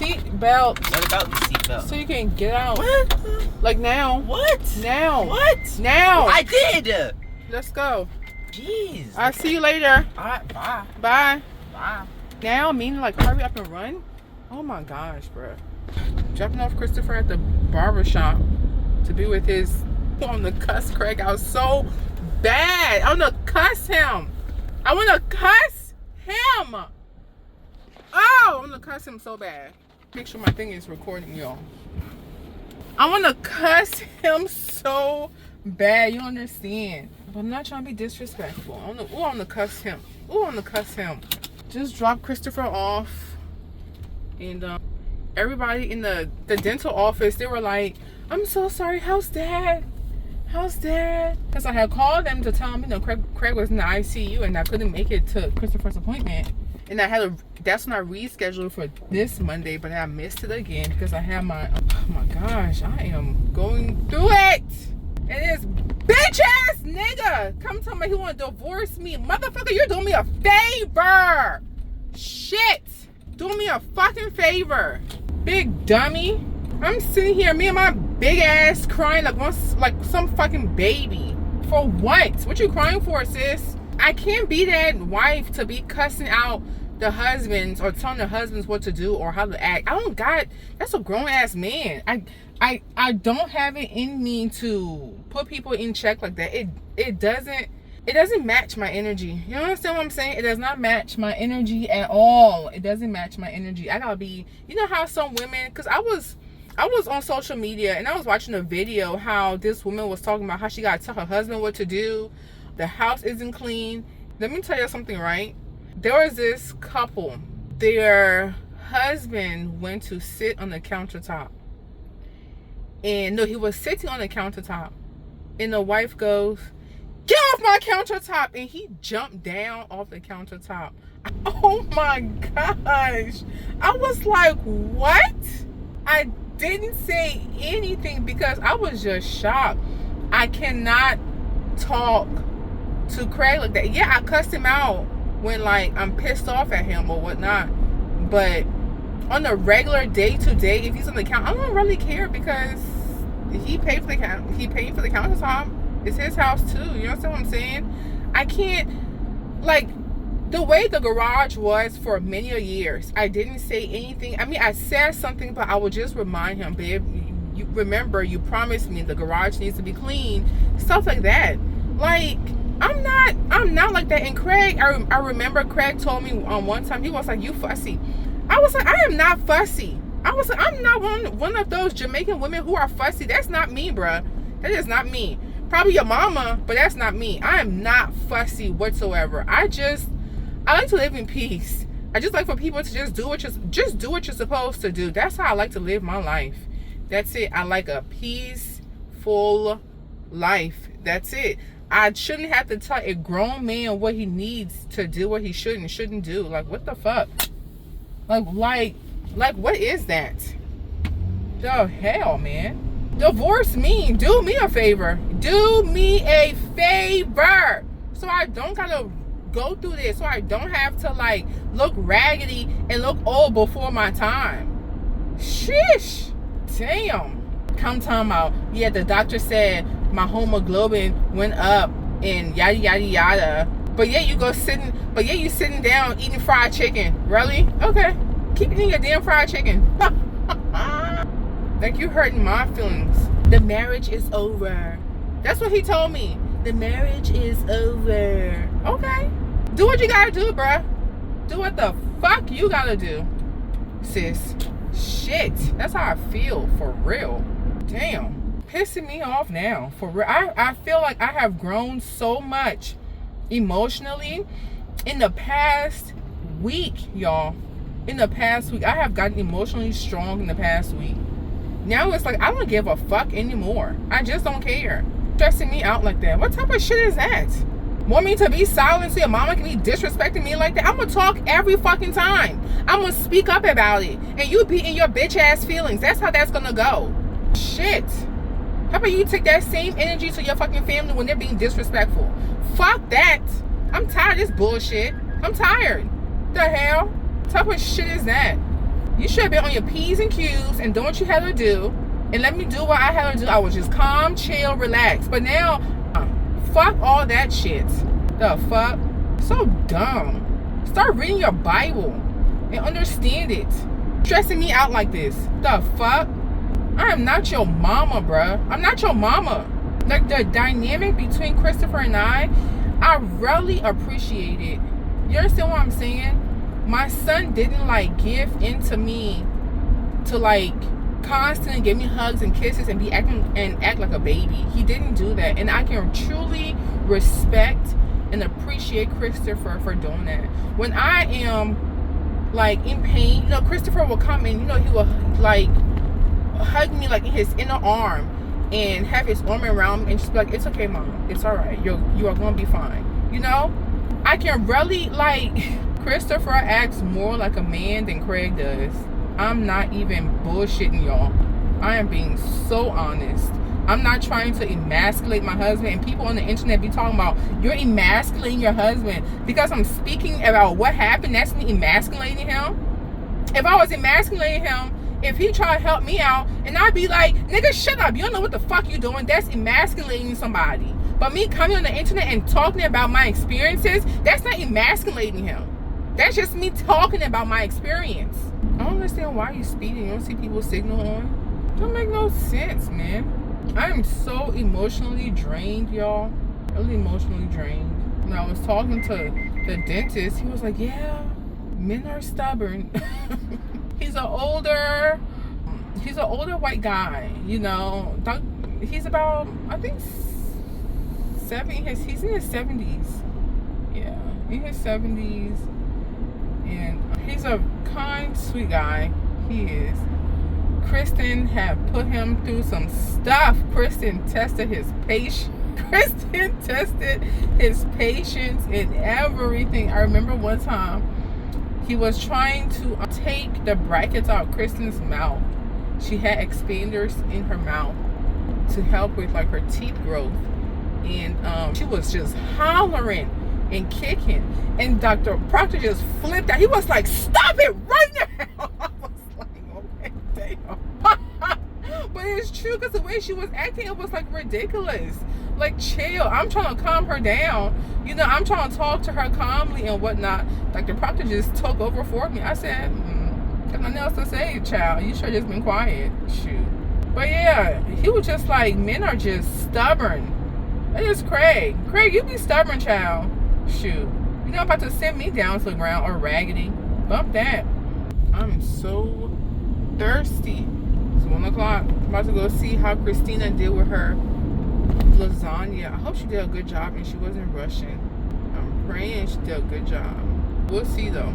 seat belt. What about the seatbelt? So you can get out. What? Like now. What? Now. What? Now. I did. Let's go. Jeez. I'll see you later. Alright, bye. Bye. Bye. Now, meaning like hurry up and run? Oh my gosh, bro. Dropping off Christopher at the barbershop to be with his on the cuss Craig out so bad. I want to cuss him. I want to cuss him. Oh, I want to cuss him so bad. Make sure my thing is recording, y'all. I want to cuss him so bad. You don't understand. But I'm not trying to be disrespectful. I want to cuss him. Ooh, I want to cuss him. Just drop Christopher off. And everybody in the dental office, they were like, I'm so sorry. How's dad? How's dad? Because I had called them to tell them, Craig was in the ICU and I couldn't make it to Christopher's appointment. And that's when I rescheduled for this Monday, but I missed it again because I had oh my gosh, I am going through it. And this bitch ass nigga come tell me he want to divorce me. Motherfucker, you're doing me a favor. Shit. Do me a fucking favor. Big dummy. I'm sitting here, me and my big ass crying like some fucking baby. For what? What you crying for, sis? I can't be that wife to be cussing out the husbands or telling the husbands what to do or how to act. That's a grown ass man. I don't have it in me to put people in check like that. It doesn't match my energy. You understand what I'm saying? It does not match my energy at all. It doesn't match my energy. I gotta be, you know how some women, because I was on social media and I was watching a video how this woman was talking about how she gotta tell her husband what to do. The house isn't clean. Let me tell you something, right? There was this couple. Their husband went to sit on the countertop. And no, he was sitting on the countertop. And the wife goes, get off my countertop. And he jumped down off the countertop. Oh my gosh. I was like, what? I didn't say anything because I was just shocked. I cannot talk to Craig like that. Yeah, I cussed him out when like I'm pissed off at him or whatnot. But on a regular day-to-day, if he's on the count, I don't really care because he paid for the countertop. It's his house too. You understand what I'm saying? I can't, like, the way the garage was for many years, I didn't say anything. I mean, I said something, but I would just remind him, babe, you remember, you promised me the garage needs to be clean. Stuff like that. Like, I'm not like that. And Craig, I remember Craig told me one time, he was like, you fussy. I was like, I am not fussy. I was like, I'm not one of those Jamaican women who are fussy. That's not me, bruh. That is not me. Probably your mama, but that's not me. I am not fussy whatsoever. I like to live in peace. I just like for people to just do what you're supposed to do. That's how I like to live my life. That's it. I like a peaceful life. That's it. I shouldn't have to tell a grown man what he needs to do, what he should and shouldn't do. Like, what the fuck? Like, what is that? The hell, man? Divorce me. Do me a favor. Do me a favor. So I don't gotta go through this. So I don't have to, like, look raggedy and look old before my time. Shish. Damn. Come talking about, yeah, the doctor said my hemoglobin went up and yada yada yada. But yeah, you sitting down eating fried chicken. Really? Okay. Keep eating your damn fried chicken. Like, you hurting my feelings. The marriage is over. That's what he told me. The marriage is over. Okay. Do what you gotta do, bruh. Do what the fuck you gotta do, sis. Shit. That's how I feel, for real. Damn. Pissing me off now, for real. I feel like I have grown so much emotionally in the past week, y'all. In the past week, I have gotten emotionally strong in the past week. Now it's like, I don't give a fuck anymore. I just don't care. Stressing me out like that. What type of shit is that? Want me to be silent so your mama can be disrespecting me like that? I'm gonna talk every fucking time. I'm gonna speak up about it. And you be in your bitch ass feelings. That's how that's gonna go. Shit. How about you take that same energy to your fucking family when they're being disrespectful? Fuck that. I'm tired of this bullshit. I'm tired. The hell? What type of shit is that? You should have been on your P's and Q's and doing what you had to do. And let me do what I had to do. I was just calm, chill, relax. But now, fuck all that shit. The fuck? So dumb. Start reading your Bible and understand it. Stressing me out like this. The fuck? I am not your mama, bruh. I'm not your mama. Like, the dynamic between Christopher and I really appreciate it. You understand what I'm saying? My son didn't like give into me to like constantly give me hugs and kisses and act like a baby. He didn't do that, and I can truly respect and appreciate Christopher for doing that. When I am like in pain, Christopher will come and he will like hug me like in his inner arm and have his arm around me and just be like, it's okay, mom, it's all right, you are gonna be fine. I can really like Christopher acts more like a man than Craig does. I'm not even bullshitting y'all. I am being so honest. I'm not trying to emasculate my husband, and people on the internet be talking about you're emasculating your husband because I'm speaking about what happened. That's me emasculating him. If I was emasculating him, if he tried to help me out, and I'd be like, nigga, shut up, you don't know what the fuck you doing. That's emasculating somebody. But me coming on the internet and talking about my experiences, that's not emasculating him. That's just me talking about my experience. I don't understand why you speeding. You don't see people signal on. Don't make no sense, man. I'm so emotionally drained, y'all. Really emotionally drained. When I was talking to the dentist, he was like, yeah, men are stubborn. He's an older white guy, He's about, I think, 70. He's in his 70s. Yeah, in his 70s. And he's a kind, sweet guy. He is. Kristen had put him through some stuff. Kristen tested his patience. Kristen tested his patience and everything. I remember one time he was trying to take the brackets out of Kristen's mouth. She had expanders in her mouth to help with like her teeth growth. And she was just hollering and kicking. And Dr. Proctor just flipped out. He was like, stop it right now. I was like, okay, damn. But it's true, because the way she was acting, it was like ridiculous. Like, chill. I'm trying to calm her down. I'm trying to talk to her calmly and whatnot. Dr. Proctor just took over for me. I said, got nothing else to say, child. You should have just been quiet. Shoot. But yeah, he was just like, men are just stubborn. That is Craig. Craig, you be stubborn, child. Shoot. You're not about to send me down to the ground or raggedy. Bump that. I'm so thirsty. It's 1 o'clock. I'm about to go see how Christina did with her lasagna. I hope she did a good job and she wasn't rushing. I'm praying she did a good job. We'll see though.